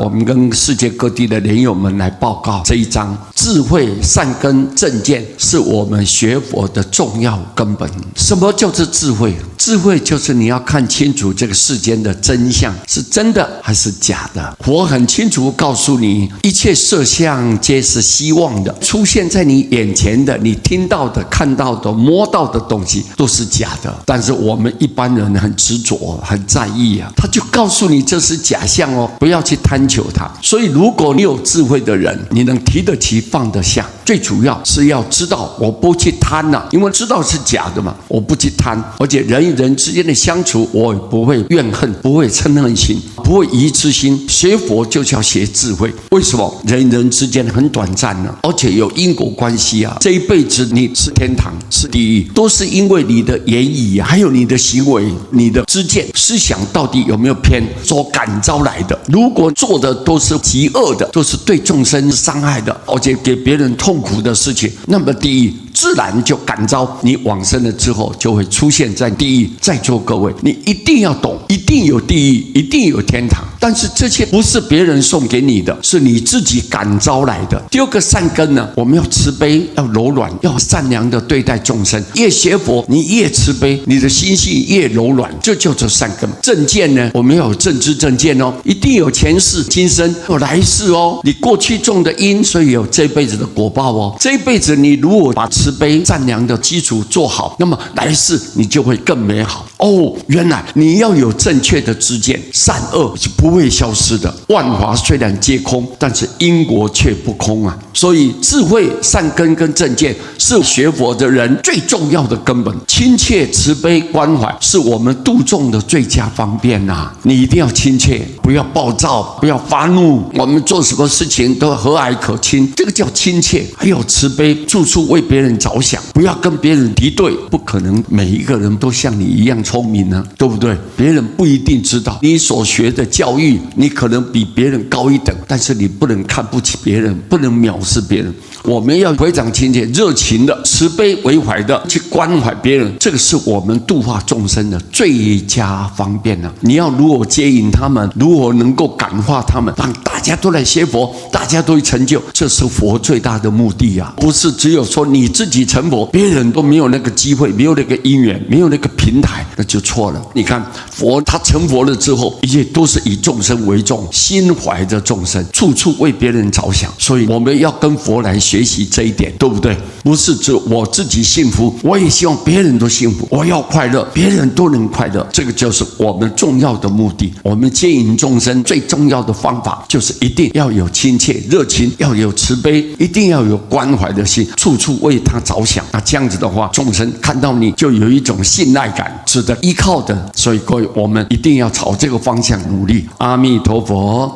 我们跟世界各地的莲友们来报告这一章：智慧、善根、正见是我们学佛的重要根本。什么叫做智慧？智慧就是你要看清楚这个世间的真相是真的还是假的。佛很清楚告诉你，一切色相皆是希望的，出现在你眼前的、你听到的、看到的、摸到的东西都是假的。但是我们一般人很执着、很在意啊，他就告诉你这是假象哦，不要去贪求它。所以如果你有智慧的人，你能提得起放得下，最主要是要知道我不去贪啊，因为知道是假的嘛，我不去贪。而且人与人之间的相处，我也不会怨恨，不会嗔恨心，不会疑痴心。学佛就是要学智慧。为什么？人与人之间很短暂呢，而且有因果关系啊。这一辈子你是天堂是地狱，都是因为你的言语还有你的行为、你的知见、思想到底有没有偏所感召来的。如果做的都是极恶的，都是对众生伤害的，而且给别人痛苦的事情，那么地狱自然就感召你往生了之后就会出现在地狱。在座各位，你一定要懂，一定有地狱，一定有天堂，但是这些不是别人送给你的，是你自己感召来的。第二个善根呢，我们要慈悲，要柔软，要善良的对待众生。越学佛，你越慈悲，你的心性越柔软，这叫做善根。正见呢，我们要有正知正见哦，一定有前世今生有来世哦。你过去种的因，所以有这辈子的果报哦。这一辈子你如果把慈悲善良的基础做好，那么来世你就会更美好哦。原来你要有正确的知见，善恶是不会消失的。万法虽然皆空，但是因果却不空啊。所以智慧、善根跟正见是学佛的人最重要的根本。亲切、慈悲、关怀是我们度众的最佳方便啊。你一定要亲切，不要暴躁，不要发怒。我们做什么事情都和蔼可亲，这个叫亲切。还有慈悲，处处为别人着想，不要跟别人敌对。不可能每一个人都像你一样聪明呢，对不对？别人不一定知道你所学的教育，你可能比别人高一等，但是你不能看不起别人，不能藐视别人。我们要非常亲切、热情的、慈悲为怀的去关怀别人，这个是我们度化众生的最佳方便啊。你要如何接引他们，如何能够感化他们，让大家都来学佛，大家都会成就，这是佛最大的目的啊！不是只有说你自己成佛，别人都没有那个机会，没有那个因缘，没有那个平台，那就错了。你看佛他成佛了之后，一切都是以众生为重，心怀着众生，处处为别人着想。所以我们要跟佛来学习这一点，对不对？不是只我自己幸福，我也希望别人都幸福，我要快乐，别人都能快乐，这个就是我们重要的目的。我们接引众生最重要的方法就是一定要有亲切、热情，要有慈悲，一定要有关怀的心，处处为他着想。那这样子的话，众生看到你就有一种信赖感，值得依靠的。所以各位，我们一定要朝这个方向努力。阿弥陀佛。